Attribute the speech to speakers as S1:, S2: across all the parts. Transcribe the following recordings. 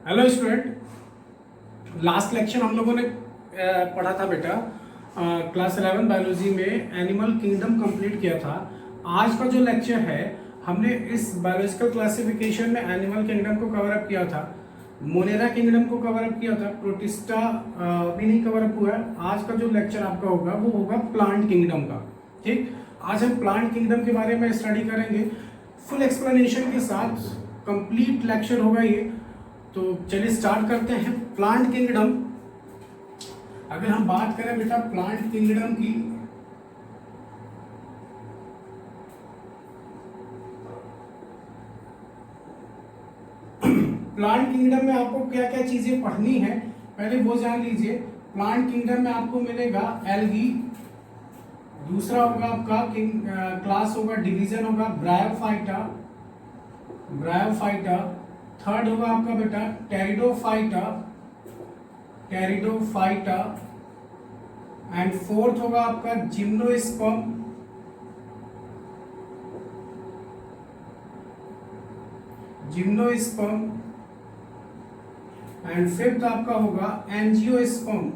S1: Hello student, last lecture हम लोगों ने पढ़ा था बेटा क्लास 11 बायोलॉजी में एनिमल किंगडम कंप्लीट किया था। आज का जो लेक्चर है हमने इस बायोलॉजिकल क्लासिफिकेशन में एनिमल किंगडम को कवर अप किया था, मोनेरा किंगडम को कवर अप किया था, प्रोटिस्टा भी नहीं कवर अप हुआ है। आज का जो लेक्चर आपका होगा वो होगा प्लांट किंगडम का। ठीक, आज हम प्लांट किंगडम के बारे में स्टडी करेंगे फुल एक्सप्लेनेशन के साथ। कंप्लीट लेक्चर होगा ये। तो चलिए स्टार्ट करते हैं। प्लांट किंगडम, अगर हम बात करें बेटा प्लांट किंगडम की, प्लांट किंगडम में आपको क्या क्या चीजें पढ़नी है पहले वो जान लीजिए। प्लांट किंगडम में आपको मिलेगा एल्गी, दूसरा होगा आपका क्लास होगा डिवीजन होगा ब्रायोफाइटा, थर्ड होगा आपका बेटा टेरिडोफाइटा, एंड फोर्थ होगा आपका जिम्नोस्पर्म, एंड फिफ्थ आपका होगा एंजियोस्पर्म।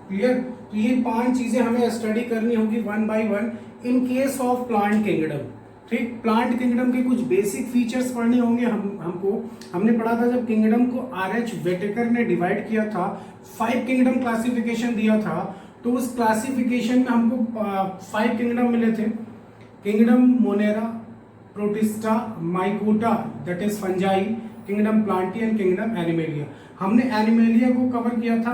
S1: क्लियर? तो ये 5 चीजें हमें स्टडी करनी होगी one by one in case of plant kingdom. ठीक, प्लांट किंगडम के कुछ बेसिक फीचर्स पढ़ने होंगे हमने पढ़ा था जब किंगडम को आर.एच. वेटेकर ने डिवाइड किया था, 5 किंगडम क्लासिफिकेशन दिया था। तो उस क्लासिफिकेशन में हमको 5 किंगडम मिले थे। Kingdom Monera, protista, mycota that is fungi, kingdom Plantae and kingdom animalia. हमने एनिमेलिया को कवर किया था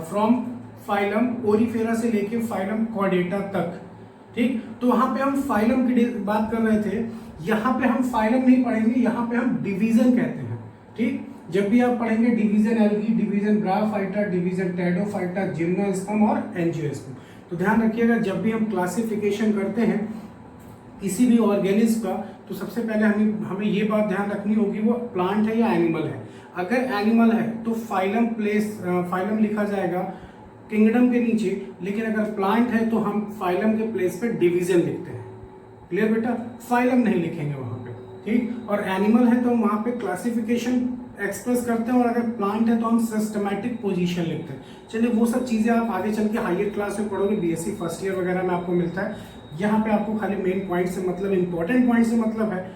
S1: फ्रॉम फाइलम ओरिफेरा से लेके फाइलम कॉर्डेटा तक। ठीक, तो वहां पे हम फाइलम की बात कर रहे थे। यहाँ पे हम फाइलम नहीं पढ़ेंगे, यहाँ पे हम डिवीजन कहते हैं। ठीक, जब भी आप पढ़ेंगे division algae, division bryophyta, division pteridophyta, gymnosperm और एंजियोस्पर्म। तो ध्यान रखिएगा जब भी हम क्लासिफिकेशन करते हैं किसी भी ऑर्गेनिज्म का, तो सबसे पहले हमें ये बात ध्यान रखनी होगी वो प्लांट है या एनिमल है। अगर एनिमल है तो फाइलम लिखा जाएगा किंगडम के नीचे, लेकिन अगर प्लांट है तो हम फाइलम के प्लेस पे डिवीजन लिखते हैं। क्लियर बेटा? फाइलम नहीं लिखेंगे वहां पे। ठीक, और एनिमल है तो हम वहां पे क्लासिफिकेशन एक्सप्रेस करते हैं, और अगर प्लांट है तो हम सिस्टमैटिक पोजीशन लिखते हैं। चलिए वो सब चीजें आप आगे चल के हायर क्लास में पढ़ोगे, बीएससी फर्स्ट ईयर वगैरह में आपको मिलता है। यहाँ पे आपको खाली मेन पॉइंट से मतलब, इंपॉर्टेंट पॉइंट से मतलब है,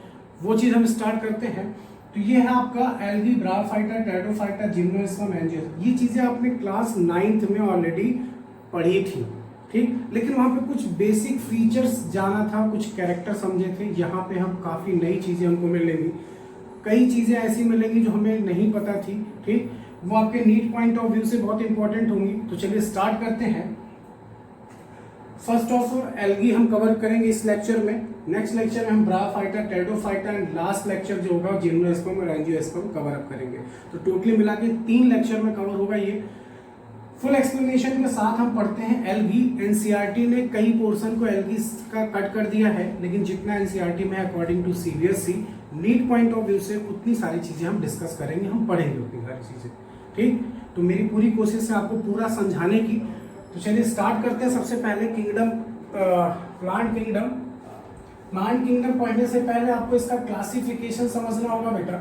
S1: वो चीज हम स्टार्ट करते हैं। तो ये है आपका algae, bryophyta, pteridophyta, gymnosperm, angiosperm. ये चीजें आपने क्लास 9th में ऑलरेडी पढ़ी थी। ठीक, लेकिन वहां पे कुछ बेसिक फीचर्स जाना था, कुछ कैरेक्टर समझे थे। यहाँ पे हम काफी नई चीजें हमको मिलेंगी, कई चीजें ऐसी मिलेंगी जो हमें नहीं पता थी। ठीक, वो आपके नीट पॉइंट ऑफ व्यू से बहुत इंपॉर्टेंट होंगी। तो चलिए स्टार्ट करते हैं। फर्स्ट ऑफ एल्गी हम कवर करेंगे इस लेक्चर में। नेक्स्ट लेक्चर में हम bryophyta, pteridophyta, and last lecture जो होगा जिम्नोस्पर्म और एंजियोस्पर्म कवर अप करेंगे। तो टोटली मिला के 3 लेक्चर में कवर होगा ये। फुल एक्सप्लेनेशन के साथ हम पढ़ते हैं एल्गी। एनसीईआरटी ने कई पोर्शन को एल्गी का कट कर दिया है, लेकिन जितना एनसीईआरटी में according to CBSE NEET point of view से उतनी सारी चीजें हम डिस्कस करेंगे, हम पढ़ेंगे उतनी सारी चीजें। ठीक, तो मेरी पूरी कोशिश है आपको पूरा समझाने की। तो चलिए स्टार्ट करते हैं। सबसे पहले kingdom, plant kingdom. Plant kingdom पढ़ने से पहले आपको इसका क्लासिफिकेशन समझना होगा बेटा।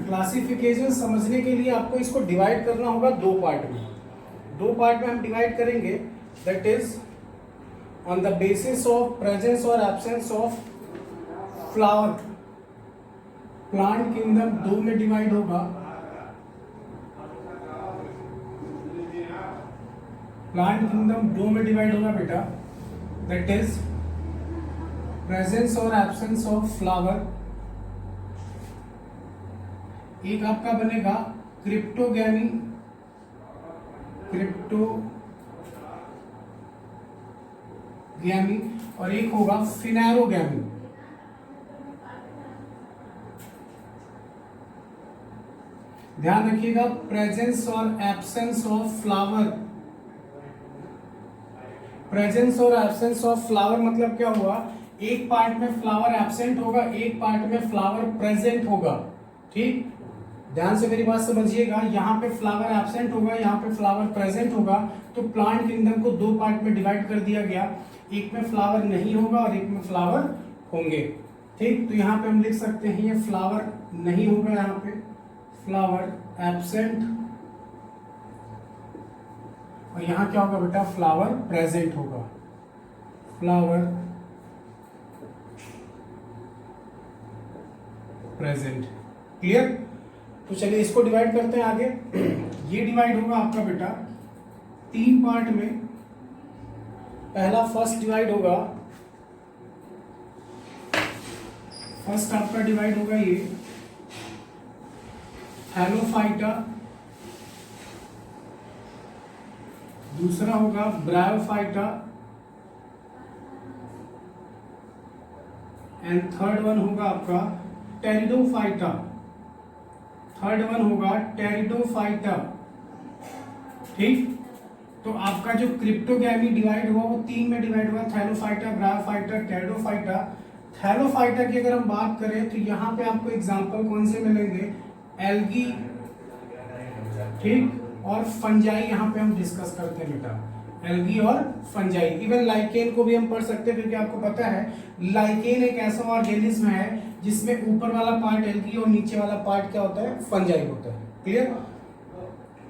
S1: क्लासिफिकेशन समझने के लिए आपको इसको डिवाइड करना होगा 2 पार्ट में। 2 पार्ट में हम डिवाइड करेंगे, that is on the basis of presence और absence of flower. Plant kingdom 2 में डिवाइड होगा। प्लांट किंगडम 2 में डिवाइड होगा बेटा, दैट इज प्रेजेंस और एब्सेंस ऑफ फ्लावर। एक आपका बनेगा क्रिप्टोगैमी, और एक होगा फिनेरोगैमी। ध्यान रखिएगा प्रेजेंस और एब्सेंस ऑफ फ्लावर। प्रेजेंस और एब्सेंस ऑफ फ्लावर मतलब क्या हुआ? एक पार्ट में फ्लावर एब्सेंट होगा, एक पार्ट में फ्लावर प्रेजेंट होगा। ठीक, ध्यान से मेरी बात समझिएगा। यहाँ पे फ्लावर एब्सेंट होगा, यहाँ पे फ्लावर प्रेजेंट होगा। तो प्लांट किंगडम को 2 पार्ट में डिवाइड कर दिया गया, एक में फ्लावर नहीं होगा और एक में फ्लावर होंगे। ठीक, तो यहाँ पे हम लिख सकते हैं ये फ्लावर नहीं होगा, यहाँ पे फ्लावर एब्सेंट, और यहाँ क्या होगा बेटा, फ्लावर प्रेजेंट होगा, फ्लावर प्रेजेंट। क्लियर? तो चलिए इसको डिवाइड करते हैं आगे। ये डिवाइड होगा आपका बेटा 3 पार्ट में। पहला फर्स्ट डिवाइड होगा, फर्स्ट आपका डिवाइड होगा ये हैलोफाइटा, दूसरा होगा ब्रायोफाइटा, एंड थर्ड वन होगा आपका टेरिडोफाइटा, थर्ड वन होगा टेरिडोफाइटा। ठीक, तो आपका जो क्रिप्टोगैमी डिवाइड हुआ वो 3 में डिवाइड हुआ, थैलोफाइटा, ब्रायोफाइटा, टेरिडोफाइटा। थैलोफाइटा की अगर हम बात करें तो यहाँ पे आपको एग्जांपल कौन से मिलेंगे, एल्गी, ठीक, और फंजाई यहाँ पे हम डिस्कस करते हैं बेटा, एल्गी और फंजाई। इवन लाइकेन को भी हम पढ़ सकते हैं, क्योंकि आपको पता है लाइकेन एक ऐसा ऑर्गेनिज्म है जिसमें ऊपर वाला पार्ट एल्गी और नीचे वाला पार्ट क्या होता है, फंजाई होता है। क्लियर?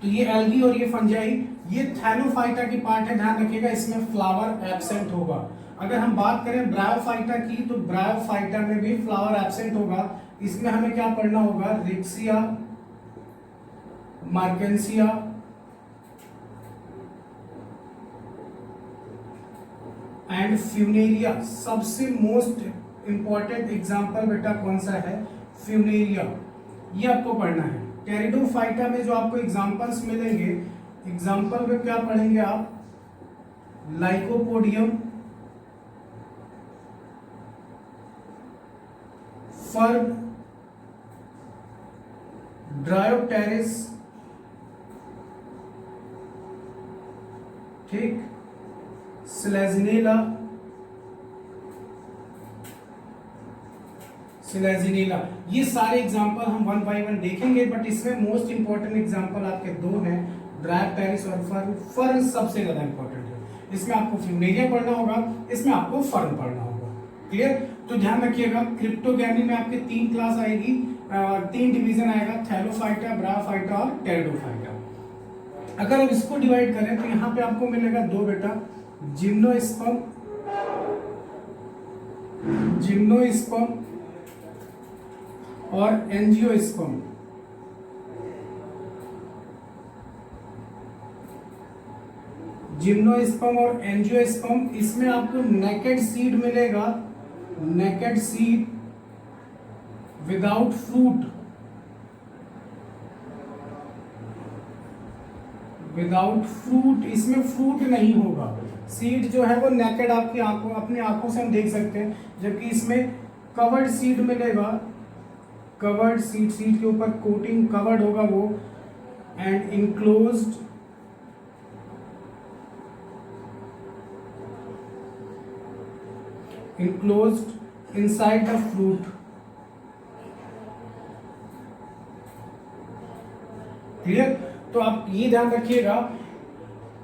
S1: तो ये एल्गी और ये फंजाई, ये थैलोफाइटा की पार्ट है, ध्यान रखिएगा इसमें फ्लावर एब्सेंट होगा। अगर हम बात करें ब्रायोफाइटा की, तो ब्रायोफाइटा में भी फ्लावर एब्सेंट होगा। इसमें हमें क्या पढ़ना होगा, रिक्सिया, मार्केंसिया, एंड फ्यूनेरिया। सबसे मोस्ट इंपॉर्टेंट एग्जांपल बेटा कौन सा है, फ्यूनेरिया, ये आपको पढ़ना है। टेरिडोफाइटा में जो आपको एग्जांपल्स मिलेंगे, एग्जांपल में क्या पढ़ेंगे आप, लाइकोपोडियम, फर्न, ड्रायोप्टेरिस, ठीक, स्लेजिनेला, सिलेजिनेला। ये सारे एग्जांपल हम 1 बाय 1 देखेंगे, बट इसमें मोस्ट इंपॉर्टेंट एग्जांपल आपके 2 हैं, ड्रायोप्टेरिस और फर्न। फर्न सबसे ज्यादा इंपॉर्टेंट है, इसमें आपको फ्यूनेरिया पढ़ना होगा, इसमें आपको फर्न पढ़ना होगा। क्लियर? तो ध्यान रखिएगा क्रिप्टोगैमी में आपके 3 क्लास आएगी, 3 डिवीजन आएगा, थैलोफाइटा, ब्रायोफाइटा और टेरिडोफाइटा। अगर हम इसको डिवाइड करें तो यहाँ पे आपको मिलेगा 2 बेटा, जिम्नोस्पर्म, जिम्नोस्पर्म और एंजियोस्पर्म। जिम्नोस्पर्म और एंजियोस्पर्म, इसमें आपको नेकेड सीड मिलेगा, naked seed without fruit, without fruit, इसमें फ्रूट नहीं होगा। सीड जो है वो नेकेड आपकी आंखों, अपनी आंखों से हम देख सकते हैं, जबकि इसमें कवर्ड सीड मिलेगा, कवर्ड सीड, सीड के ऊपर कोटिंग कवर्ड होगा वो, and enclosed, enclosed inside the fruit. Clear? तो आप ये ध्यान रखिएगा,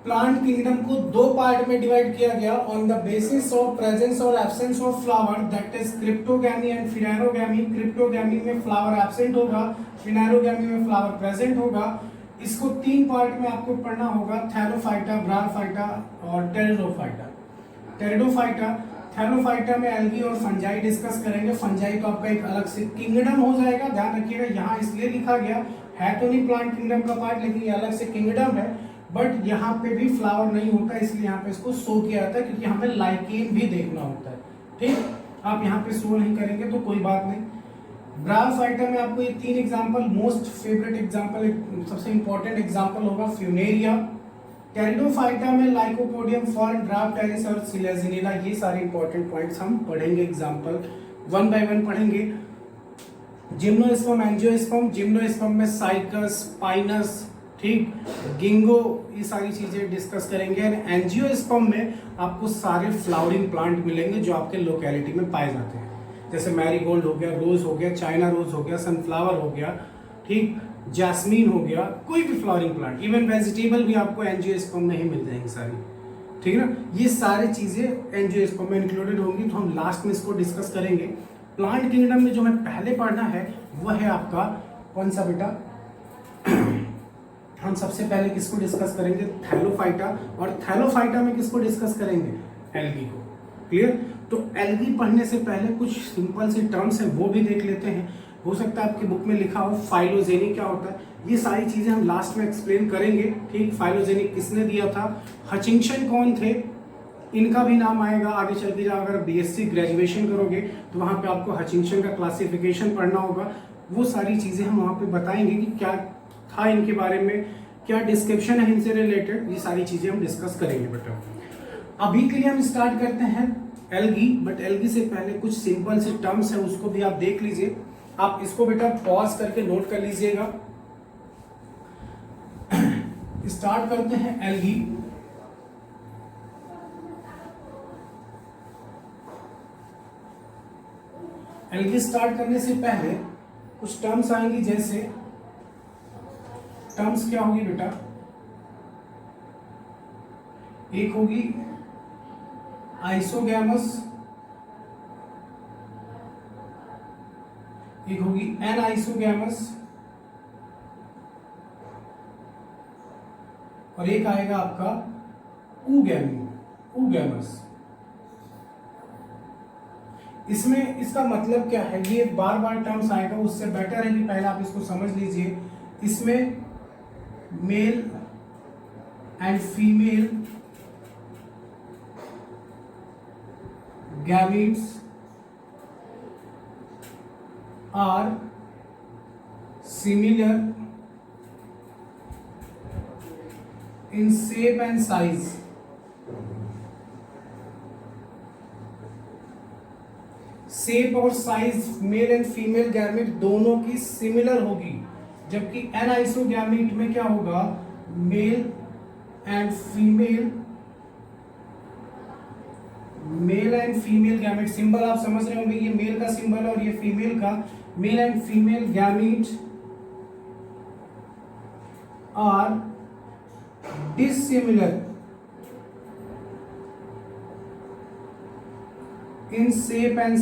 S1: प्लांट किंगडम को 2 पार्ट में डिवाइड किया गया on the basis of presence और absence of flower, that is cryptogamae and phanerogamae. Cryptogamae में फ्लावर एब्सेंट होगा, फिनेरोगैमी में फ्लावर प्रेजेंट होगा। इसको 3 पार्ट में आपको पढ़ना होगा, थैलोफाइटा, ब्रायोफाइटा और टेरिडोफाइटा। टेरिडोफाइटा, थैलोफाइटा में एल्गी और फंजाई डिस्कस करेंगे। फंजाई तो आपका एक अलग से किंगडम हो जाएगा, ध्यान रखिएगा, यहाँ इसलिए लिखा गया है तो नहीं प्लांट किंगडम का पार्ट, लेकिन ये अलग से किंगडम है, बट यहाँ पे भी फ्लावर नहीं होता, इसलिए यहाँ पे इसको शो किया जाता है, क्योंकि हमें लाइकेन भी देखना होता है। ठीक, आप यहाँ पे शो नहीं करेंगे तो कोई बात नहीं। ब्रायोफाइटा में आपको ये 3 एग्जांपल, मोस्ट फेवरेट एग्जांपल, सबसे इंपॉर्टेंट एग्जांपल होगा फ्यूनेरिया। टेरिडोफाइटा में लाइकोपोडियम, फर्न, ड्रायोप्टेरिस और सिलेजिनेला। ये सारे इंपॉर्टेंट पॉइंट्स हम पढ़ेंगे, एग्जांपल 1 बाय 1 पढ़ेंगे। जिम्नोस्पर्म, एंजियोस्पर्म, जिम्नोस्पर्म में साइकस, पाइनस, ठीक, गिंगो, ये सारी चीजें डिस्कस करेंगे। एंजियोस्पर्म में आपको सारे फ्लावरिंग प्लांट मिलेंगे जो आपके लोकेलिटी में पाए जाते हैं, जैसे मैरीगोल्ड हो गया, रोज हो गया, चाइना रोज हो गया, सनफ्लावर हो गया, ठीक, जैस्मीन हो गया, कोई भी फ्लावरिंग प्लांट, इवन वेजिटेबल भी आपको एंजियोस्पर्म में ही मिल जाएंगी सारी। ठीक है ना, ये सारी चीजें एंजियोस्पर्म में इंक्लूडेड होंगी, तो हम लास्ट में इसको डिस्कस करेंगे। प्लांट किंगडम में जो हमें पहले पढ़ना है वह है आपका कौन सा बेटा? हम सबसे पहले किसको डिस्कस करेंगे? थैलोफाइटा। और थैलोफाइटा में किसको डिस्कस करेंगे? एल्गी को। क्लियर? तो एल्गी पढ़ने से पहले कुछ सिंपल सी टर्म्स हैं वो भी देख लेते हैं। हो सकता है आपकी बुक में लिखा हो फाइलोजेनी क्या होता है, ये सारी चीजें हम लास्ट में एक्सप्लेन करेंगे। ठीक, फाइलोजेनी किसने दिया था? हचिंगसन कौन थे? इनका भी नाम आएगा आगे चल के। जब अगर बीएससी ग्रेजुएशन करोगे तो वहां पे आपको हचिंगसन का क्लासिफिकेशन पढ़ना होगा। वो सारी चीजें हम वहां पे बताएंगे कि क्या था इनके बारे में, क्या डिस्क्रिप्शन है इनसे रिलेटेड, ये सारी चीजें हम डिस्कस करेंगे बेटा। अभी के लिए हम स्टार्ट करते हैं एल्गी, बट एल्गी से पहले कुछ सिंपल से टर्म्स है उसको भी आप देख लीजिए। आप इसको बेटा पॉज करके नोट कर लीजिएगा। स्टार्ट करते हैं एल्गी। एल्गी स्टार्ट करने से पहले कुछ टर्म्स आएंगी, जैसे टर्म्स क्या होगी बेटा? एक होगी आइसोगैमस, एक होगी एनाइसोगैमस, और एक आएगा आपका ऊगैमस। इसमें इसका मतलब क्या है? ये बार बार टर्म्स आएगा, उससे बेटर है कि पहले आप इसको समझ लीजिए। इसमें male and female gametes are similar in shape and size. Shape और size male and female gamete दोनों की सिमिलर होगी, जबकि एनाइसोगैमेट में क्या होगा? Male and female gamete. Symbol आप समझ रहे होंगे, ये मेल का सिंबल और ये फीमेल का। Male and female gamete are dissimilar in shape and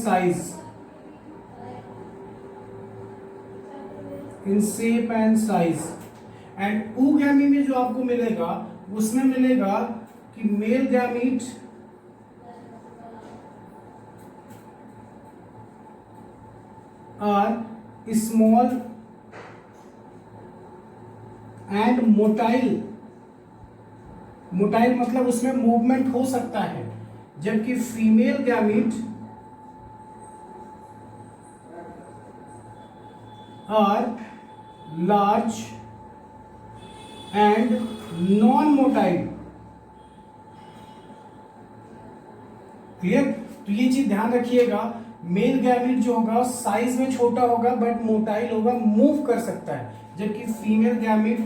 S1: size. And oogamy में जो आपको मिलेगा उसमें मिलेगा कि male gamete are small and motile मतलब उसमें मूवमेंट हो सकता है, जबकि female gamete are large and non motile. Clear? तो ये चीज ध्यान रखिएगा। मेल गैमेट जो होगा साइज में छोटा होगा बट मोटाइल होगा, मूव कर सकता है, जबकि फीमेल गैमेट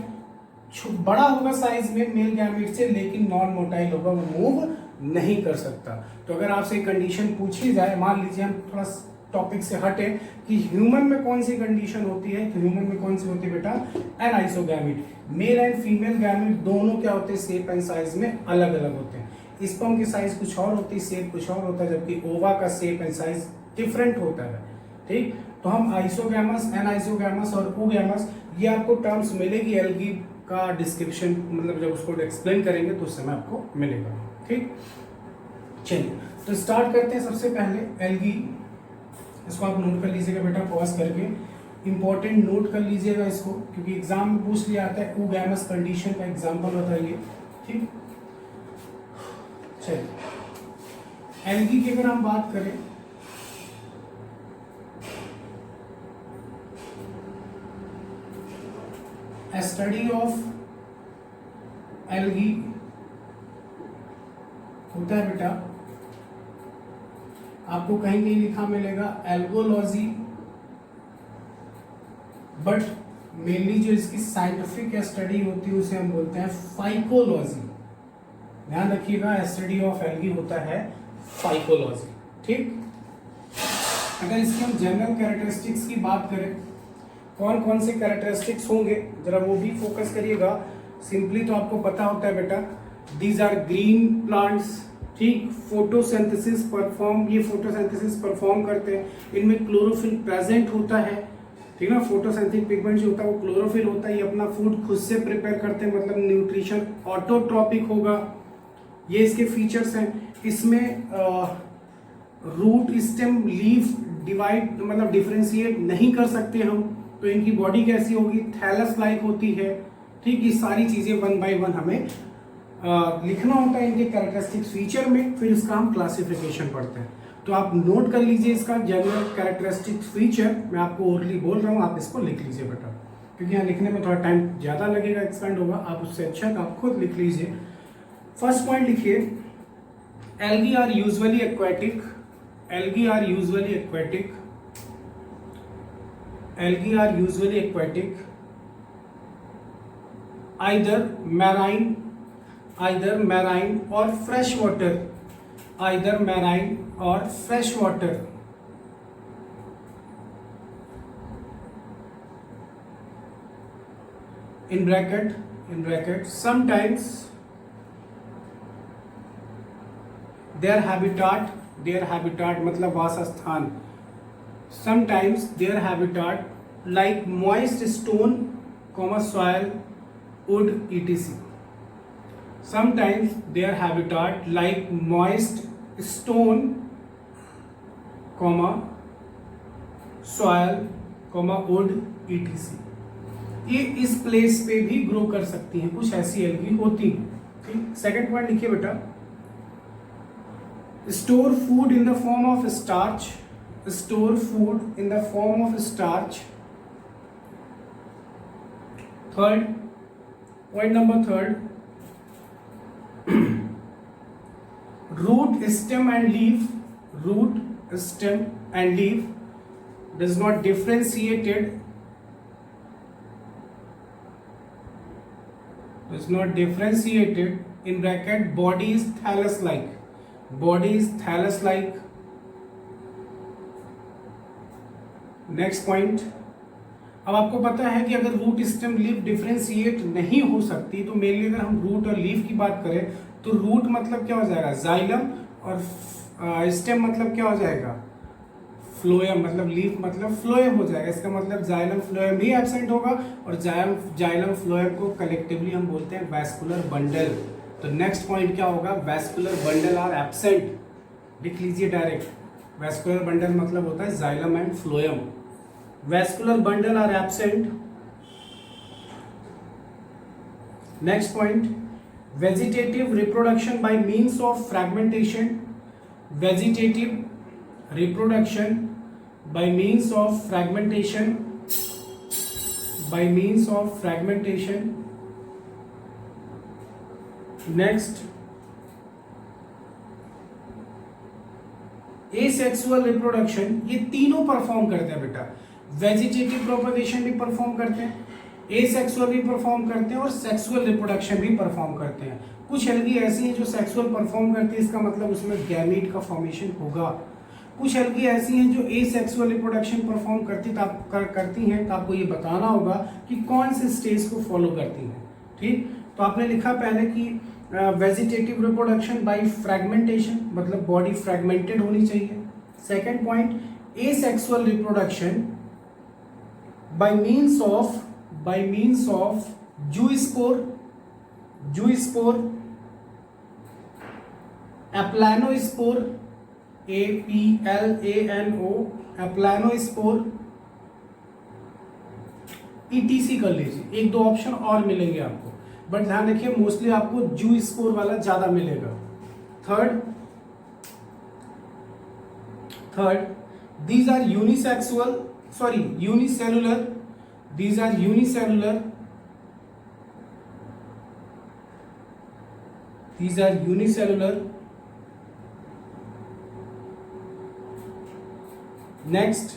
S1: बड़ा होगा साइज में मेल गैमेट से, लेकिन नॉन मोटाइल होगा, वो मूव नहीं कर सकता। तो अगर आपसे कंडीशन पूछी जाए, मान लीजिए हम थोड़ा टॉपिक से हटे कि ह्यूमन में कौन सी कंडीशन होती है, तो ह्यूमन में कौन सी होती है बेटा? एनाइसोगैमेट। मेल एंड फीमेल गैमेट दोनों क्या होते हैं? शेप एंड साइज में अलग अलग होते हैं। स्पर्म की साइज कुछ और होती है, शेप कुछ और होता है, जबकि ओवा का शेप एंड साइज डिफरेंट होता है। ठीक, तो हम आइसोगैमस, एनाइसोगैमस और ऊगैमस, ये आपको टर्म्स मिलेगी एल्गी का डिस्क्रिप्शन, मतलब जब उसको एक्सप्लेन करेंगे तो उस समय आपको मिलेगा। ठीक, चलिए तो स्टार्ट करते हैं। सबसे पहले एल्गी, इसको आप नोट कर लीजिएगा बेटा पॉज करके, इंपॉर्टेंट नोट कर लीजिएगा इसको, क्योंकि एग्जाम में पूछ लिया आता है। ऊगैमस कंडीशन का एग्जाम्पल बताइए। ठीक, चलिए एल्गी की अगर हम बात करें, A study of algae होता है बेटा, आपको कहीं कहीं लिखा मिलेगा एल्गोलॉजी, बट मेनली जो इसकी साइंटिफिक स्टडी होती है उसे हम बोलते हैं फाइकोलॉजी। ध्यान रखिएगा, स्टडी ऑफ एल्गी होता है फाइकोलॉजी। ठीक, अगर इसकी हम जनरल कैरेक्टरिस्टिक्स की बात करें, कौन कौन से कैरेक्टरिस्टिक्स होंगे जरा वो भी फोकस करिएगा। सिंपली तो आपको पता होता है बेटा, दीज आर ग्रीन प्लांट्स। ठीक, फोटोसिंथेसिस परफॉर्म, ये फोटोसिंथेसिस परफॉर्म करते हैं, इनमें क्लोरोफिल प्रेजेंट होता है, ठीक ना। फोटोसिंथेटिक पिगमेंट जो होता है वो क्लोरोफिल होता है, ये अपना फूड खुद से प्रिपेयर करते हैं, मतलब न्यूट्रिशन ऑटोट्रॉपिक होगा, ये इसके फीचर्स हैं। इसमें रूट स्टेम लीफ डिवाइड मतलब डिफरेंशिएट नहीं कर सकते हम, तो इनकी बॉडी कैसी होगी, थैलस लाइक होती है, ठीक। ये सारी चीजें 1 बाय 1 हमें लिखना होता है इनके कैरेक्टरिस्टिक फीचर में, फिर इसका हम क्लासिफिकेशन पढ़ते हैं। तो आप नोट कर लीजिए इसका जनरल कैरेक्टरिस्टिक फीचर, मैं आपको ओरली बोल रहा हूँ, आप इसको लिख लीजिए बेटा, क्योंकि यहाँ लिखने में थोड़ा टाइम ज़्यादा लगेगा, एक्सपेंड होगा, आप उससे अच्छा आप खुद लिख लीजिए। फर्स्ट पॉइंट लिखिए, algae are usually aquatic, algae are usually aquatic, algae are usually aquatic, either marine or fresh water, either marine or fresh water, in bracket sometimes their habitat मतलब वासस्थान, sometimes their habitat like moist stone, soil, wood, etc. Sometimes their habitat like moist stone, soil, wood, etc. ये इस place पे भी grow कर सकती हैं, कुछ ऐसी एल्गी होती हैं, ठीक। सेकंड पॉइंट लिखिए बेटा, store food in the form of starch, store food in the form of starch. Third point number third, root, stem and leaf, root, stem and leaf does not differentiated in bracket body is thallus like, body is thallus like. Next point, अब आपको पता है कि अगर root stem leaf differentiate नहीं हो सकती, तो मेनली अगर हम रूट और लीफ की बात करें तो रूट मतलब क्या हो जाएगा, जाइलम, और स्टेम मतलब क्या हो जाएगा, फ्लोएम, मतलब लीफ मतलब फ्लोएम हो जाएगा। इसका मतलब जाइलम फ्लोएम भी एब्सेंट होगा, और जाइलम फ्लोएम को कलेक्टिवली हम बोलते हैं वैस्कुलर बंडल। तो नेक्स्ट पॉइंट क्या होगा, वैस्कुलर बंडल आर एब्सेंट, लिख लीजिए डायरेक्ट, वैस्कुलर बंडल मतलब होता है xylem and phloem, vascular bundle are absent. Next point, vegetative reproduction by means of fragmentation, vegetative reproduction by means of fragmentation, by means of fragmentation. Next, asexual reproduction, ये तीनों perform करते हैं बेटा, vegetative propagation भी perform करते हैं, asexual भी perform करते हैं, और सेक्सुअल रिप्रोडक्शन भी परफॉर्म करते हैं। कुछ एल्गी ऐसी हैं जो सेक्सुअल परफॉर्म करती है, इसका मतलब उसमें गैमीट का फॉर्मेशन होगा। कुछ एल्गी ऐसी हैं जो एसेक्सुअल रिप्रोडक्शन परफॉर्म करती हैं, तो आपको ये बताना होगा कि कौन से स्टेज को फॉलो करती हैं, ठीक। तो आपने लिखा पहले कि वेजिटेटिव रिप्रोडक्शन बाय फ्रैगमेंटेशन, मतलब बॉडी फ्रैगमेंटेड होनी चाहिए। Second point, asexual reproduction by means of zoospore, aplanospore, APLANO, aplanospore, ETC कर लीजिए, एक दो ऑप्शन और मिलेंगे आपको, बट ध्यान रखिए मोस्टली आपको जूस्पोर वाला ज्यादा मिलेगा। Third, these are unicellular, these are unicellular, next,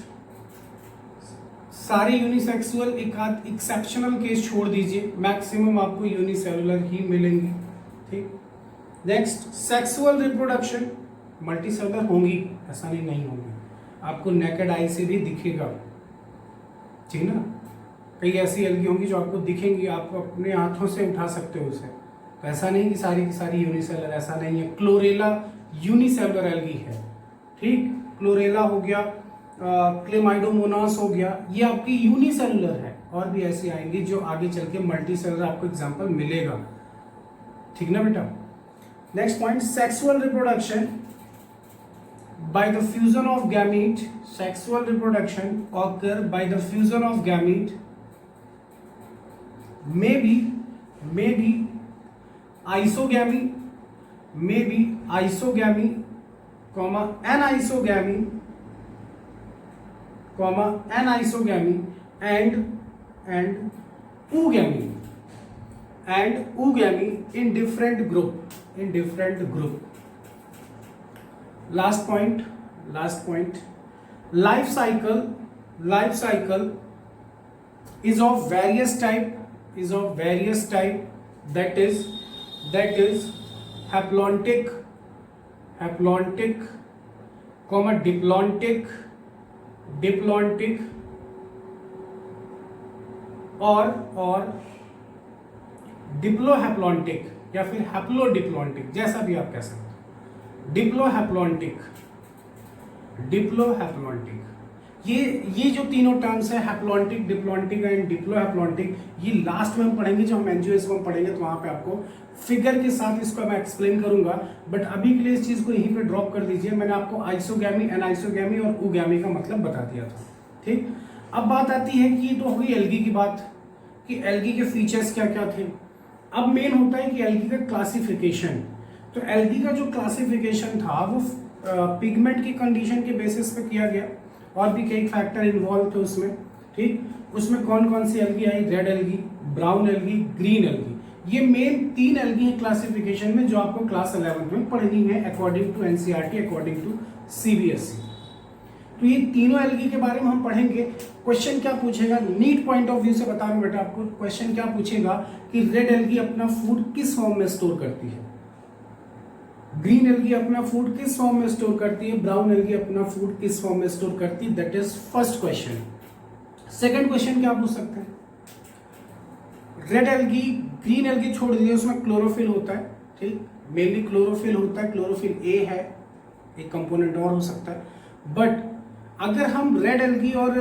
S1: सारे यूनिसेक्सुअल, एक आध एक्सेप्शनल केस छोड़ दीजिए, मैक्सिमम आपको यूनिसेलुलर ही मिलेंगी, ठीक। नेक्स्ट, सेक्सुअल रिप्रोडक्शन मल्टीसेलुलर होंगी, ऐसा नहीं होंगी, आपको नेकेड आई से भी दिखेगा, ठीक ना। कई ऐसी एल्गी होंगी जो आपको दिखेंगी, आप अपने हाथों से उठा सकते हो उसे, ऐसा नहीं कि सारी की सारी यूनिसेलर, ऐसा नहीं है। क्लोरेला यूनिसेलुलर एल्गी है, ठीक। क्लोरेला हो गया, क्लेमाइडोमोनास हो गया, ये आपकी यूनिसेलुलर है। और भी ऐसी आएंगी जो आगे चल के मल्टी सेलुलर आपको एग्जांपल मिलेगा, ठीक ना बेटा। Next point, sexual reproduction by the fusion of gamete, sexual reproduction occur by the fusion of gamete, may be isogamy, comma anisogamy, and oogamy in different group. Last point, life cycle is of various type, that is haplontic, comma diplontic, और डिप्लोहैप्लॉन्टिक या फिर haplodiplontic, जैसा भी आप कह सकते हो। डिप्लोहैप्लॉन्टिक, ये जो तीनों टर्म्स है, हैप्लॉन्टिक, डिप्लॉन्टिक एंड डिप्लोहैप्लॉन्टिक, ये लास्ट में हम पढ़ेंगे जब हम एंजियोस्पर्म पढ़ेंगे, तो वहां पे आपको फिगर के साथ इसको मैं एक्सप्लेन करूंगा। बट अभी के लिए इस चीज को यहीं पे ड्रॉप कर दीजिए। मैंने आपको आइसोगैमी, एनाइसोगैमी और ओगैमी का मतलब बता दिया था, ठीक। अब बात आती है कि तो हो गई एल्गी की बात, कि एल्गी के फीचर्स क्या क्या थे। अब मेन होता है कि एल्गी का क्लासिफिकेशन। तो एल्गी का जो क्लासिफिकेशन था वो पिगमेंट की कंडीशन के बेसिस पे किया गया, और भी कई फैक्टर इन्वॉल्व थे उसमें, ठीक। उसमें कौन कौन सी एल्गी आई, red algae, brown algae, green algae. ये मेन 3 एल्गी है क्लासिफिकेशन में, जो आपको क्लास 11 में पढ़नी है according to NCERT, according to CBSE. तो ये तीनों एल्गी के बारे में हम पढ़ेंगे। क्वेश्चन क्या पूछेगा, नीट पॉइंट ऑफ व्यू से बता रहा हूं बेटा आपको, क्वेश्चन क्या पूछेगा कि रेड एल्गी अपना फूड किस फॉर्म में स्टोर करती है, ग्रीन एल्गी अपना फूड किस फॉर्म में स्टोर करती है, ब्राउन एल्गी अपना फूड किस फॉर्म में स्टोर करती है। That is first question. Second question क्या पूछ सकते हैं, रेड एल्गी, ग्रीन एल्गी छोड़ दीजिए, उसमें क्लोरोफिल होता है, ठीक, मेनली क्लोरोफिल होता है, क्लोरोफिल ए है, एक कंपोनेंट और हो सकता है। बट अगर हम रेड एल्गी और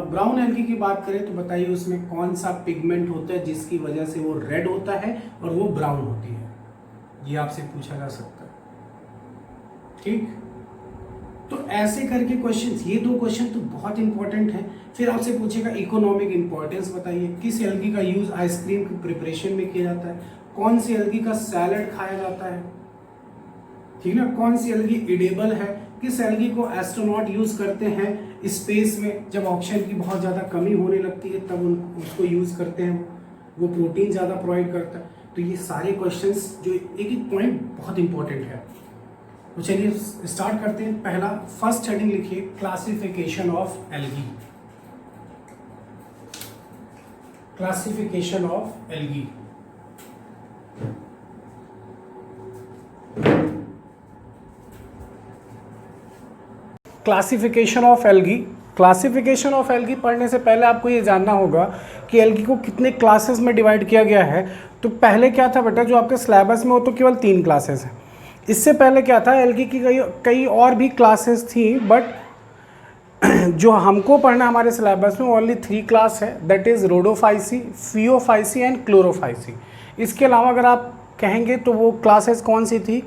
S1: ब्राउन एल्गी की बात करें तो बताइए उसमें कौन सा पिगमेंट होता है जिसकी वजह से वो रेड होता है और वो ब्राउन होती है, ये आपसे पूछा जा सकता है, ठीक। तो ऐसे करके क्वेश्चंस, ये 2 क्वेश्चन तो बहुत इंपॉर्टेंट है। फिर आपसे पूछेगा इकोनॉमिक इंपॉर्टेंस बताइए, किस एल्गी का यूज आइसक्रीम के प्रिपरेशन में किया जाता है, कौन सी एल्गी का सैलड खाया जाता है, ठीक ना, कौन सी एल्गी इडेबल है, किस एल्गी को एस्ट्रोनॉट यूज करते हैं स्पेस में, जब ऑक्सीजन की बहुत ज्यादा कमी होने लगती है तब उसको यूज करते हैं, वो प्रोटीन ज्यादा प्रोवाइड करता है। तो ये सारे क्वेश्चंस जो एक पॉइंट बहुत इंपॉर्टेंट है। तो चलिए स्टार्ट करते हैं। पहला, फर्स्ट हेडिंग लिखिए, classification of algae. Classification of algae. Classification of algae. Classification of algae पढ़ने से पहले आपको ये जानना होगा कि एल्गी को कितने क्लासेस में डिवाइड किया गया है। तो पहले क्या था बेटा, जो आपके सिलेबस में हो तो केवल 3 क्लासेस हैं। इससे पहले क्या था, एल्गी की कई और भी क्लासेस थी, बट जो हमको पढ़ना हमारे सिलेबस में ओनली 3 क्लास है, that is Rhodophyceae, Phaeophyceae and Chlorophyceae. इसके अलावा अगर आप कहेंगे तो वो क्लासेस कौन सी थी,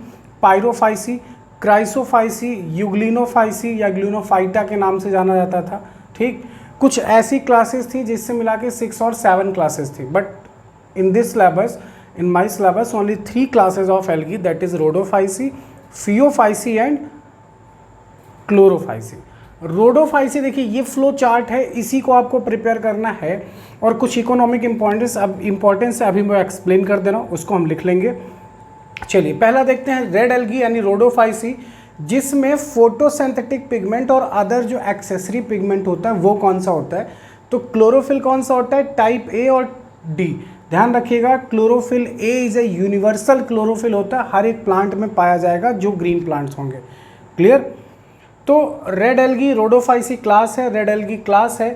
S1: पायरोफाइसी, क्राइसोफाइसी, यूग्लिनोफाइसी या ग्लूनोफाइटा के नाम से जाना जाता था, ठीक। कुछ ऐसी क्लासेस थी जिससे मिला के 6 और 7 क्लासेस थी, but in this syllabus, in my syllabus only 3 classes of algae, that is rhodophysi, phaeophysi and chlorophysi। Rhodophyceae देखिए ये फ्लो चार्ट है, इसी को आपको प्रिपेयर करना है, और कुछ इकोनॉमिक इंपॉर्टेंस है अभी मैं एक्सप्लेन कर दे रहा हूँ, उसको हम लिख लेंगे। चलिए पहला देखते हैं रेड एल्गी यानी रोडोफाइसी, जिसमें फोटोसिंथेटिक पिगमेंट और अदर जो एक्सेसरी पिगमेंट होता है वो कौन सा होता है। तो क्लोरोफिल कौन सा होता है, टाइप ए और डी। ध्यान रखिएगा, chlorophyll A is a universal chlorophyll होता है, हर एक प्लांट में पाया जाएगा जो ग्रीन प्लांट्स होंगे। क्लियर। तो रेड एल्गी रोडोफाइसी क्लास है, रेड एल्गी क्लास है।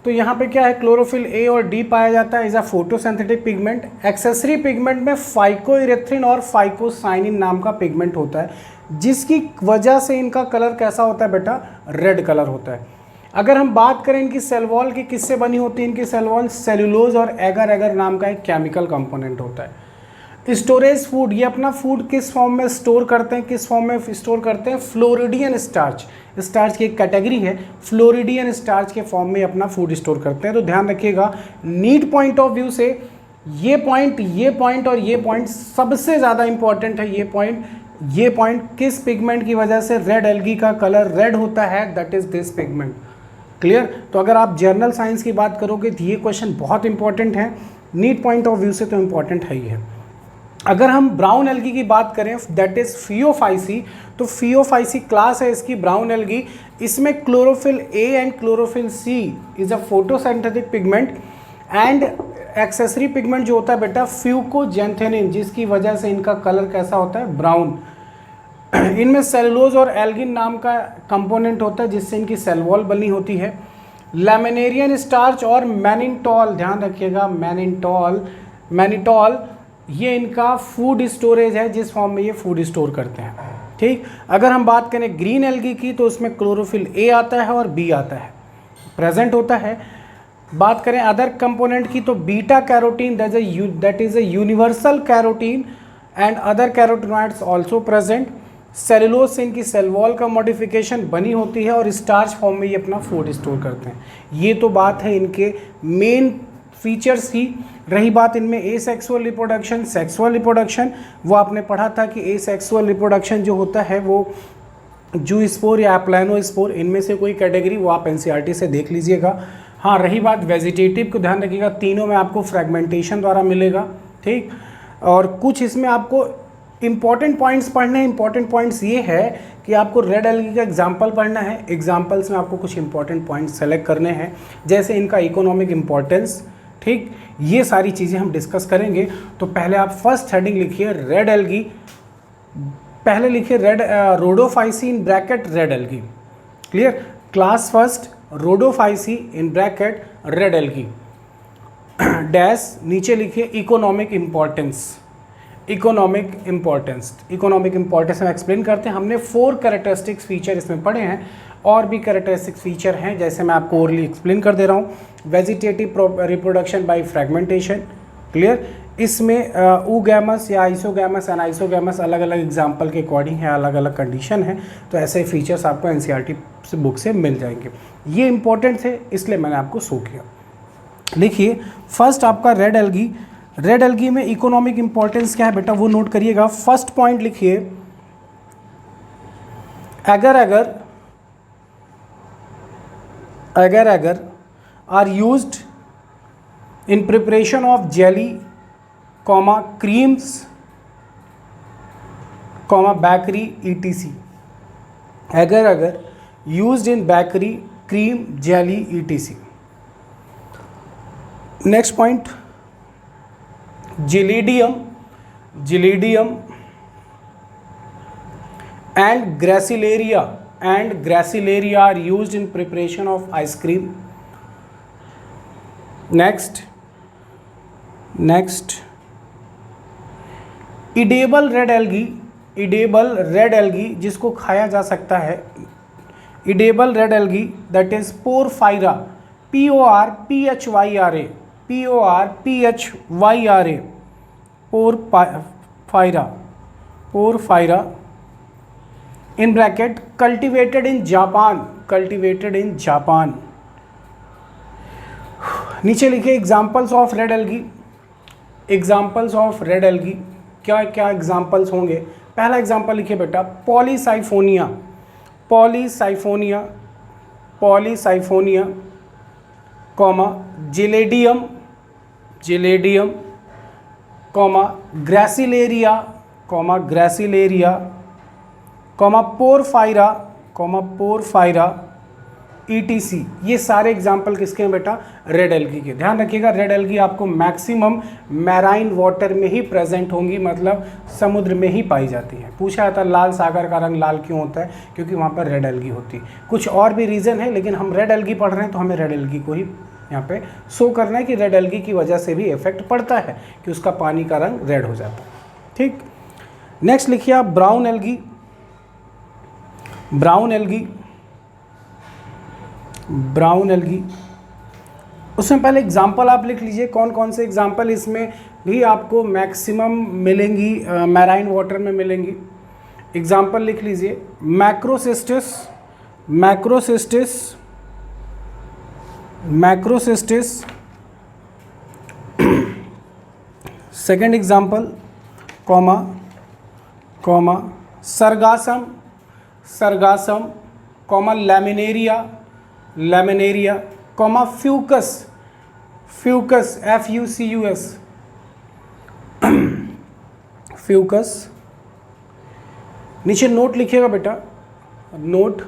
S1: तो यहाँ पे क्या है, क्लोरोफिल ए और डी पाया जाता है, is a photosynthetic pigment. Accessory pigment में फाइकोइरेथ्रिन और फाइकोसाइनिन नाम का पिगमेंट होता है, जिसकी वजह से इनका कलर कैसा होता है बेटा, रेड कलर होता है। अगर हम बात करें इनकी सेल वॉल की किससे बनी होती है, इनकी सेल वॉल सेलुलोज और एगर एगर नाम का एक केमिकल कंपोनेंट होता है। स्टोरेज फूड, ये अपना फूड किस फॉर्म में स्टोर करते हैं, किस फॉर्म में स्टोर करते हैं, फ्लोरिडियन स्टार्च, स्टार्च की एक कैटेगरी है, फ्लोरिडियन स्टार्च के फॉर्म में अपना फूड स्टोर करते हैं। तो ध्यान रखिएगा, नीट पॉइंट ऑफ व्यू से ये पॉइंट और ये पॉइंट सबसे ज़्यादा इंपॉर्टेंट है। ये पॉइंट किस पिगमेंट की वजह से रेड एल्गी का कलर रेड होता है, that is this pigment. Clear. तो अगर आप जर्नल साइंस की बात करोगे तो ये क्वेश्चन बहुत इंपॉर्टेंट है, नीट पॉइंट ऑफ व्यू से तो इंपॉर्टेंट है ही है। अगर हम ब्राउन एल्गी की बात करें, दैट इज फियोफाइसी, तो फियोफाइसी क्लास है इसकी ब्राउन एल्गी। इसमें chlorophyll A and chlorophyll C is a photosynthetic pigment and accessory pigment जो होता है बेटा फ्यूकोजेंथेनिन, जिसकी वजह से इनका कलर कैसा होता है, ब्राउन। इनमें सेलुलोज और एल्गिन नाम का कंपोनेंट होता है, जिससे इनकी सेल वॉल बनी होती है। लैमिनेरियन स्टार्च और मैनिटॉल, ध्यान रखिएगा, मैनिटॉल ये इनका फूड स्टोरेज है, जिस फॉर्म में ये फूड स्टोर करते हैं। ठीक। अगर हम बात करें ग्रीन एल्गी की, तो उसमें क्लोरोफिल ए आता है और बी आता है, प्रेजेंट होता है। बात करें अदर कंपोनेंट की, तो beta carotene that is a universal carotene and other carotenoids also present. Cellulose से इनकी सेल वॉल का मॉडिफिकेशन बनी होती है और स्टार्च फॉर्म में ये अपना फूड स्टोर करते हैं। ये तो बात है इनके मेन फीचर्स की। रही बात इनमें एसेक्सुअल रिप्रोडक्शन, सेक्सुअल रिप्रोडक्शन, वो आपने पढ़ा था कि एसेक्सुअल रिप्रोडक्शन जो होता है वो जूस्पोर या प्लानोस्पोर, इनमें से कोई कैटेगरी, वो आप एनसीईआरटी से देख लीजिएगा। हाँ, रही बात वेजिटेटिव को, ध्यान रखिएगा, तीनों में आपको फ्रेगमेंटेशन द्वारा मिलेगा। ठीक। और कुछ इसमें आपको इंपॉर्टेंट पॉइंट्स पढ़ने हैं। इंपॉर्टेंट पॉइंट्स ये है कि आपको रेड एल्गी का एग्जाम्पल पढ़ना है। एग्जाम्पल्स में आपको कुछ इंपॉर्टेंट पॉइंट्स सेलेक्ट करने हैं, जैसे इनका इकोनॉमिक इंपॉर्टेंस। ठीक। ये सारी चीज़ें हम डिस्कस करेंगे। तो पहले आप फर्स्ट हेडिंग लिखिए रेड एल्गी, पहले लिखिए Rhodophyceae in bracket red algae. Clear. Class first Rhodophyceae in bracket red algae dash, नीचे लिखिए इकोनॉमिक इंपॉर्टेंस। इकोनॉमिक इंपॉर्टेंस हम एक्सप्लेन करते हैं। हमने 4 कैरेक्टरिस्टिक्स फीचर इसमें पढ़े हैं, और भी कैरेक्टरिस्टिक्स फीचर हैं, जैसे मैं आपको ओरली एक्सप्लेन कर दे रहा हूँ। Vegetative reproduction by fragmentation. Clear. इसमें ऊगैमस या आइसोगैमस एनाइसोगैमस अलग अलग एग्जाम्पल के अकॉर्डिंग है, अलग अलग कंडीशन है। तो ऐसे फीचर्स आपको एनसीईआरटी बुक से मिल जाएंगे। ये इंपॉर्टेंट थे, इसलिए मैंने आपको शो किया। लिखिए फर्स्ट आपका रेड एल्गी। रेड एल्गी में इकोनॉमिक इंपॉर्टेंस क्या है बेटा, वो नोट करिएगा। फर्स्ट पॉइंट लिखिए, agar are used in preparation of jelly, creams, bakery etc. agar used in bakery, cream, jelly etc. Next point, Gelidium and Gracilaria are used in preparation of ice cream. Next, edible red algae जिसको खाया जा सकता है, edible red algae that is porphyra, porphyra, porphyra in bracket cultivated in Japan. नीचे लिखिए examples of red algae. क्या क्या examples होंगे। पहला एग्जाम्पल लिखिए बेटा, पॉलीसाइफोनिया, जिलेडियम, ग्रासिलेरिया, पोरफायरा ETC। ये सारे एग्जाम्पल किसके हैं बेटा, रेड एल्गी के। ध्यान रखिएगा, रेड एल्गी आपको मैक्सिमम मैराइन वाटर में ही प्रेजेंट होंगी, मतलब समुद्र में ही पाई जाती है। पूछा जाता लाल सागर का रंग लाल क्यों होता है, क्योंकि वहाँ पर रेड एल्गी होती है। कुछ और भी रीज़न है, लेकिन हम रेड एल्गी पढ़ रहे हैं तो हमें रेड एल्गी को ही यहाँ पे शो करना है कि रेड एल्गी की वजह से भी इफेक्ट पड़ता है कि उसका पानी का रंग रेड हो जाता है। ठीक, नेक्स्ट लिखिए आप brown algae. Brown algae, brown algae, उसमें पहले एग्जाम्पल आप लिख लीजिए कौन कौन से एग्जाम्पल इसमें भी आपको मैक्सिमम मिलेंगी, मैराइन वाटर में मिलेंगी। एग्जाम्पल लिख लीजिए macrocystis, macrocystis, macrocystis. Second example comma comma sargassum, sargassum, comma laminaria, laminaria, comma fucus, fucus, FUCUS, fucus. नीचे नोट लिखिएगा बेटा, note,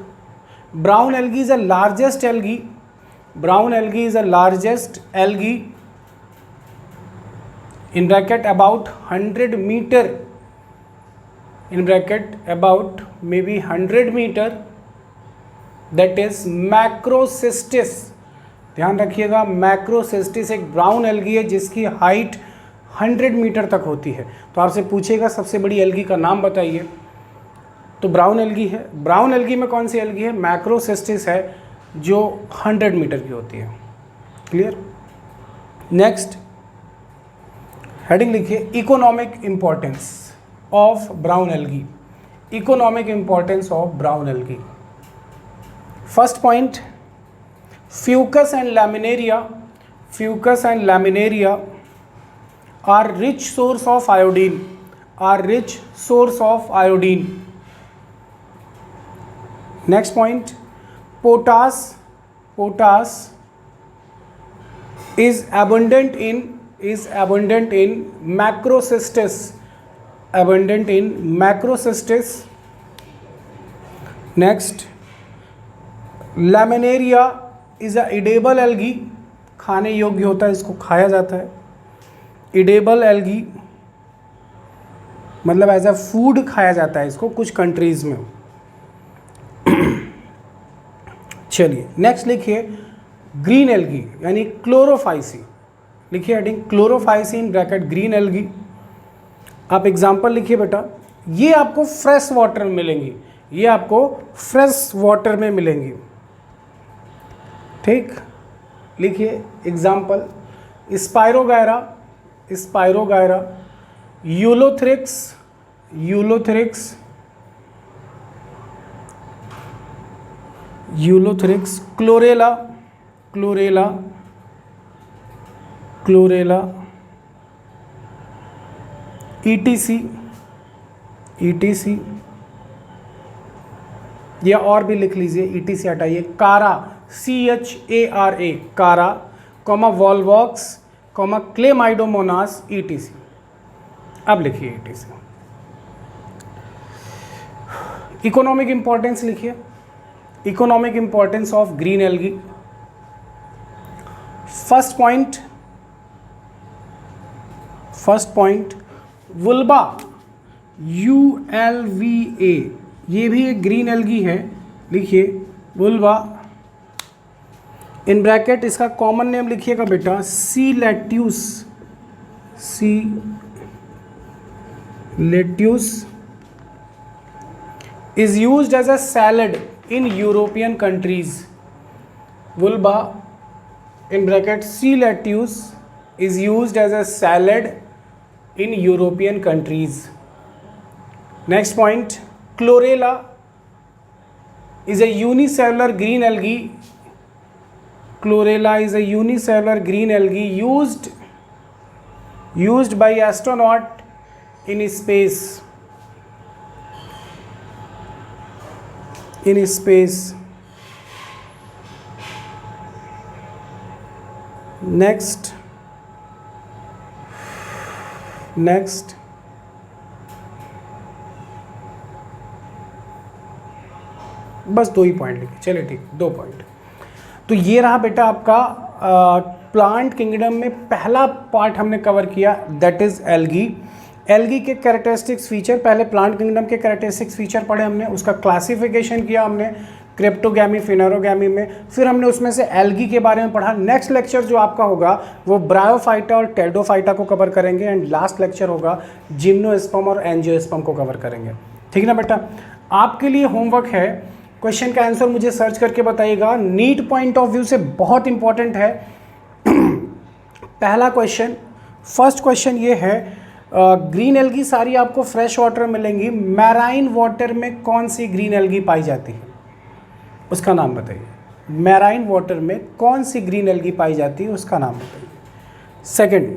S1: brown algae is a largest algae, brown algae is a largest algae in bracket about 100 meter, in bracket about maybe 100 meter, that is macrocystis। ध्यान रखिएगा मैक्रोसिस्टिस एक brown algae है जिसकी height 100 metre तक होती है। तो आपसे पूछेगा सबसे बड़ी एल्गी का नाम बताइए, तो ब्राउन एल्गी है। ब्राउन एल्गी में कौन सी एल्गी है? मैक्रोसिस्टिस है जो 100 मीटर की होती है। क्लियर? नेक्स्ट हेडिंग लिखिए economic importance of brown algae, economic importance of brown algae. First point, Fucus and Laminaria, Fucus and Laminaria are rich source of iodine, are rich source of iodine. Next point, potash, potash is abundant in macrocystis, abundant in macrocystis। next, laminaria is a edible algae, खाने योग्य होता है, इसको खाया जाता है। edible algae मतलब as a food खाया जाता है इसको कुछ कंट्रीज में। चलिए नेक्स्ट लिखिए ग्रीन एल्गी यानी क्लोरोफाइसी, लिखिए हेडिंग क्लोरोफाइसिन ब्रैकेट ग्रीन एल्गी। आप एग्जांपल लिखिए बेटा, ये आपको फ्रेश वाटर में मिलेंगी, ये आपको फ्रेश वाटर में मिलेंगी। ठीक, लिखिए example spirogyra, spirogyra, Ulothrix, Ulothrix, Ulothrix, chlorella, chlorella, chlorella, ETC, ETC, या और भी लिख लीजिए, ETC हटाइए, कारा, CHARA, कारा, comma Volvox, comma Chlamydomonas, ETC। अब लिखिए ETC। इकोनॉमिक इंपॉर्टेंस लिखिए, economic importance of green algae. First point, first point वुल्बा, ULVA, ये भी एक ग्रीन एल्गी है, लिखिए वुल्बा। इन ब्रैकेट इसका कॉमन नेम लिखिएगा बेटा सी lettuce, C lettuce is used as a salad in European countries। Vulva in bracket C. lettuce is used as a salad in European countries। Next point, chlorella is a unicellular green algae, chlorella is a unicellular green algae used by astronaut in space, in space। next, next, बस 2 ही point लिखे, चलिए ठीक, 2 point. तो ये रहा बेटा आपका plant kingdom में पहला पार्ट हमने कवर किया, दैट इज एल्गी। एल्गी के कैरेक्टरिस्टिक्स फीचर, पहले प्लांट किंगडम के कैरेक्टरिस्टिक्स फीचर पढ़े हमने, उसका क्लासिफिकेशन किया हमने, क्रिप्टोगैमी, फिनेरोगैमी में। फिर हमने उसमें से एल्गी के बारे में पढ़ा। नेक्स्ट लेक्चर जो आपका होगा वो ब्रायोफाइटा और टेल्डोफाइटा को कवर करेंगे एंड लास्ट लेक्चर होगा जिम्नोस्पर्म और एंजियोस्पर्म को कवर करेंगे। ठीक ना बेटा। आपके लिए होमवर्क है, क्वेश्चन का आंसर मुझे सर्च करके बताइएगा, नीट पॉइंट ऑफ व्यू से बहुत इंपॉर्टेंट है। पहला क्वेश्चन, फर्स्ट क्वेश्चन ये है, ग्रीन एल्गी सारी आपको फ्रेश वाटर मिलेंगी, मैराइन वाटर में कौन सी ग्रीन एल्गी पाई जाती है, उसका नाम बताइए। मैराइन वाटर में कौन सी ग्रीन एल्गी पाई जाती है, उसका नाम बताइए। सेकंड,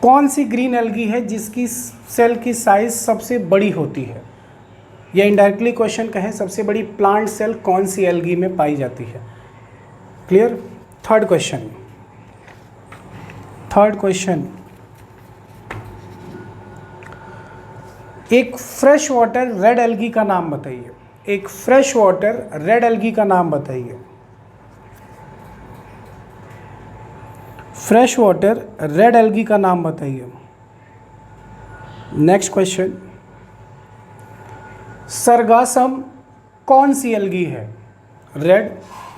S1: कौन सी ग्रीन एल्गी है जिसकी सेल की साइज सबसे बड़ी होती है, या इनडायरेक्टली क्वेश्चन कहें सबसे बड़ी प्लांट सेल कौन सी एल्गी में पाई जाती है। क्लियर। थर्ड क्वेश्चन, एक फ्रेश वाटर रेड एल्गी का नाम बताइए। एक फ्रेश वाटर रेड एल्गी का नाम बताइए। फ्रेश वाटर रेड एल्गी का नाम बताइए। नेक्स्ट क्वेश्चन, सरगासम कौन सी एल्गी है, रेड,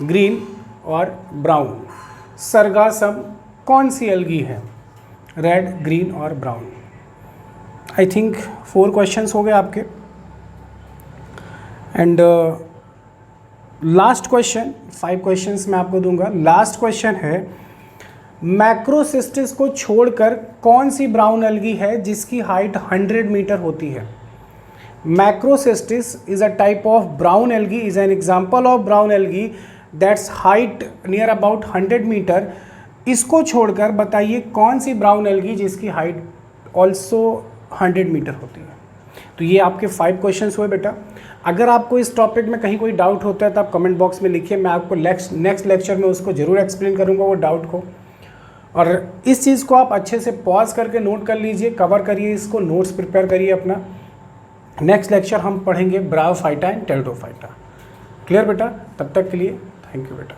S1: ग्रीन और ब्राउन। सरगासम कौन सी एल्गी है, रेड, ग्रीन और ब्राउन। आई थिंक 4 क्वेश्चंस हो गए आपके। एंड लास्ट क्वेश्चन, 5 क्वेश्चंस मैं आपको दूंगा। लास्ट क्वेश्चन है, मैक्रोसिस्टिस को छोड़कर कौन सी ब्राउन एल्गी है जिसकी हाइट 100 मीटर होती है। Macrocystis is a type of brown algae, is an example of brown algae that's height near about 100 meter. इसको छोड़कर बताइए कौन सी ब्राउन एल्गी जिसकी हाइट ऑल्सो 100 मीटर होती है। तो ये आपके 5 क्वेश्चंस हुए बेटा। अगर आपको इस टॉपिक में कहीं कोई डाउट होता है तो आप कमेंट बॉक्स में लिखिए, मैं आपको नेक्स्ट लेक्चर में उसको ज़रूर एक्सप्लेन करूँगा वो डाउट को। और इस चीज़ को आप अच्छे से पॉज करके नोट कर लीजिए, कवर करिए, इसको नोट्स प्रिपेयर करिए अपना। नेक्स्ट लेक्चर हम पढ़ेंगे ब्रायोफाइटा एंड टेल्डोफाइटा। क्लियर बेटा। तब तक के लिए थैंक यू बेटा।